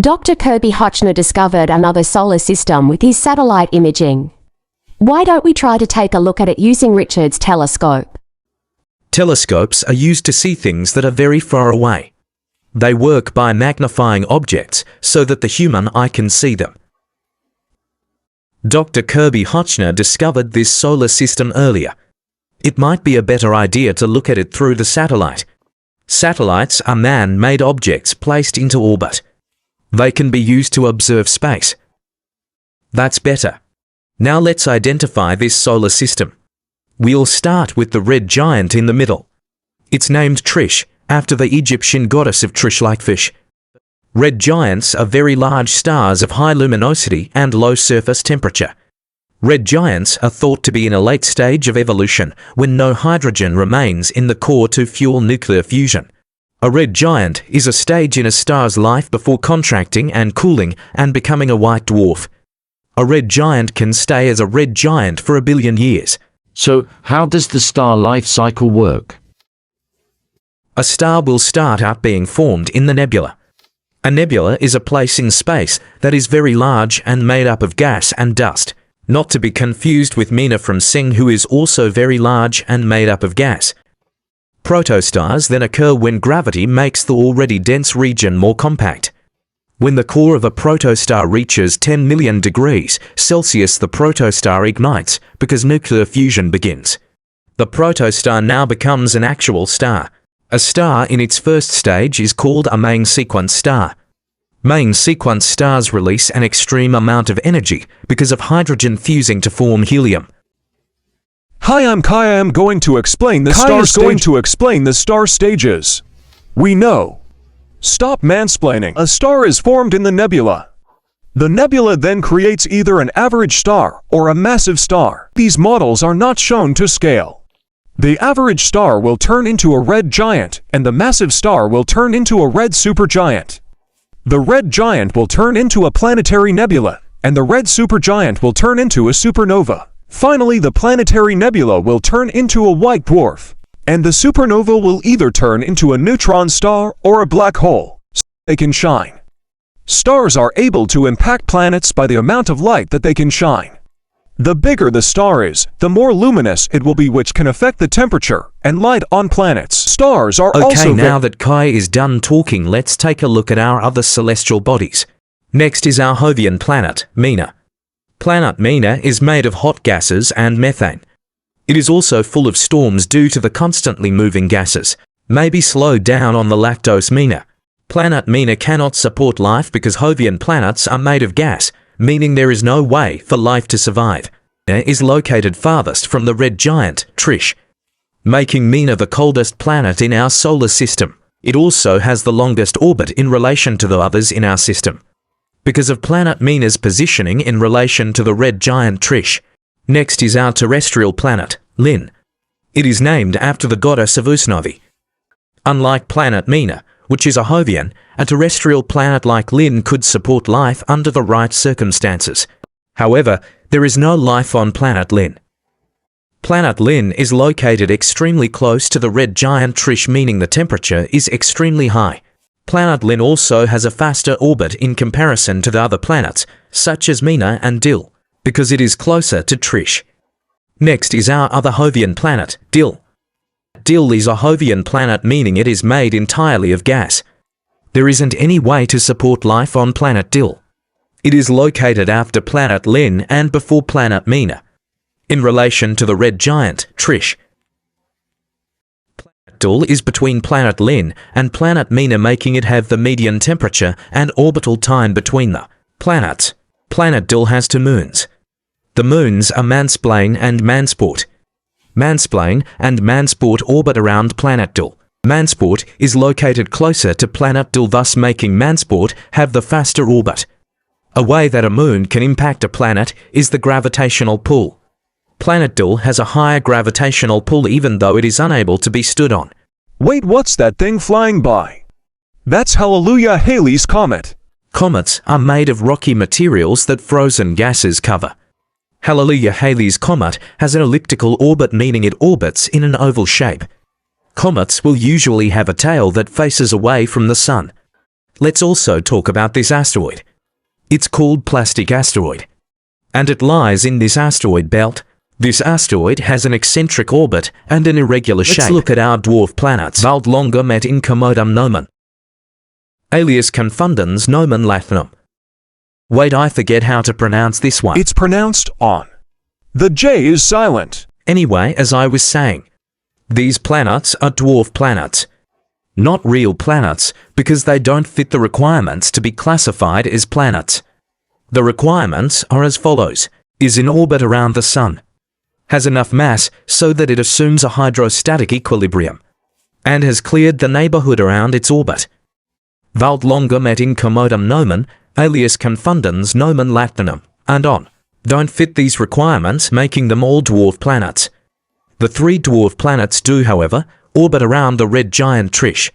Dr. Kirby Hotchner discovered another solar system with his satellite imaging. Why don't we try to take a look at it using Richard's telescope? Telescopes are used to see things that are very far away. They work by magnifying objects so that the human eye can see them. Dr. Kirby Hotchner discovered this solar system earlier. It might be a better idea to look at it through the satellite. Satellites are man-made objects placed into orbit. They can be used to observe space. That's better. Now let's identify this solar system. We'll start with the red giant in the middle. It's named Trish, after the Egyptian goddess of Trish-like fish. Red giants are very large stars of high luminosity and low surface temperature. Red giants are thought to be in a late stage of evolution when no hydrogen remains in the core to fuel nuclear fusion. A red giant is a stage in a star's life before contracting and cooling and becoming a white dwarf. A red giant can stay as a red giant for 1 billion years. So, how does the star life cycle work? A star will start out being formed in the nebula. A nebula is a place in space that is very large and made up of gas and dust, not to be confused with Meena from Sing, who is also very large and made up of gas. Protostars then occur when gravity makes the already dense region more compact. When the core of a protostar reaches 10 million degrees Celsius, the protostar ignites because nuclear fusion begins. The protostar now becomes an actual star. A star in its first stage is called a main sequence star. Main sequence stars release an extreme amount of energy because of hydrogen fusing to form helium. Hi, I'm Kai. I'm going to explain the star stages. We know. Stop mansplaining. A star is formed in the nebula. The nebula then creates either an average star or a massive star. These models are not shown to scale. The average star will turn into a red giant, and the massive star will turn into a red supergiant. The red giant will turn into a planetary nebula, and the red supergiant will turn into a supernova. Finally, the planetary nebula will turn into a white dwarf, and the supernova will either turn into a neutron star or a black hole, so they can shine. Stars are able to impact planets by the amount of light that they can shine. The bigger the star is, the more luminous it will be, which can affect the temperature and light on planets. Stars are also... Okay, now that Kai is done talking, let's take a look at our other celestial bodies. Next is our Jovian planet, Meena. Planet Meena is made of hot gases and methane. It is also full of storms due to the constantly moving gases. Maybe slow down on the lactose Meena. Planet Meena cannot support life because Jovian planets are made of gas, meaning there is no way for life to survive. Meena is located farthest from the red giant, Trish, making Meena the coldest planet in our solar system. It also has the longest orbit in relation to the others in our system, because of planet Meena's positioning in relation to the red giant Trish. Next is our terrestrial planet, Lynn. It is named after the goddess of Usnavi. Unlike planet Meena, which is a Jovian, a terrestrial planet like Lynn could support life under the right circumstances. However, there is no life on planet Lynn. Planet Lynn is located extremely close to the red giant Trish, meaning the temperature is extremely high. Planet Lynn also has a faster orbit in comparison to the other planets, such as Meena and Dill, because it is closer to Trish. Next is our other Jovian planet, Dill. Dill is a Jovian planet, meaning it is made entirely of gas. There isn't any way to support life on planet Dill. It is located after planet Lynn and before planet Meena, in relation to the red giant, Trish. Dill is between planet Lynn and planet Meena, making it have the median temperature and orbital time between the planets. Planet Dill has 2 moons. The moons are Mansplain and Mansport. Mansplain and Mansport orbit around planet Dill. Mansport is located closer to planet Dill, thus making Mansport have the faster orbit. A way that a moon can impact a planet is the gravitational pull. Planet Dill has a higher gravitational pull even though it is unable to be stood on. Wait, what's that thing flying by? That's Hallelujah Halley's Comet. Comets are made of rocky materials that frozen gases cover. Hallelujah Halley's Comet has an elliptical orbit, meaning it orbits in an oval shape. Comets will usually have a tail that faces away from the sun. Let's also talk about this asteroid. It's called Plastic Asteroid. And it lies in this asteroid belt. This asteroid has an eccentric orbit and an irregular shape. Let's look at our dwarf planets. Vald longa met incommodum nomen. Alias confundens nomen Latinum. Wait, I forget how to pronounce this one. It's pronounced on. The J is silent. Anyway, as I was saying, these planets are dwarf planets. Not real planets, because they don't fit the requirements to be classified as planets. The requirements are as follows: is in orbit around the Sun, has enough mass so that it assumes a hydrostatic equilibrium, and has cleared the neighborhood around its orbit. Vald longum et incommodum nomen, alias confundens nomen Latinum, and on. Don't fit these requirements, making them all dwarf planets. The 3 dwarf planets do, however, orbit around the red giant Trish.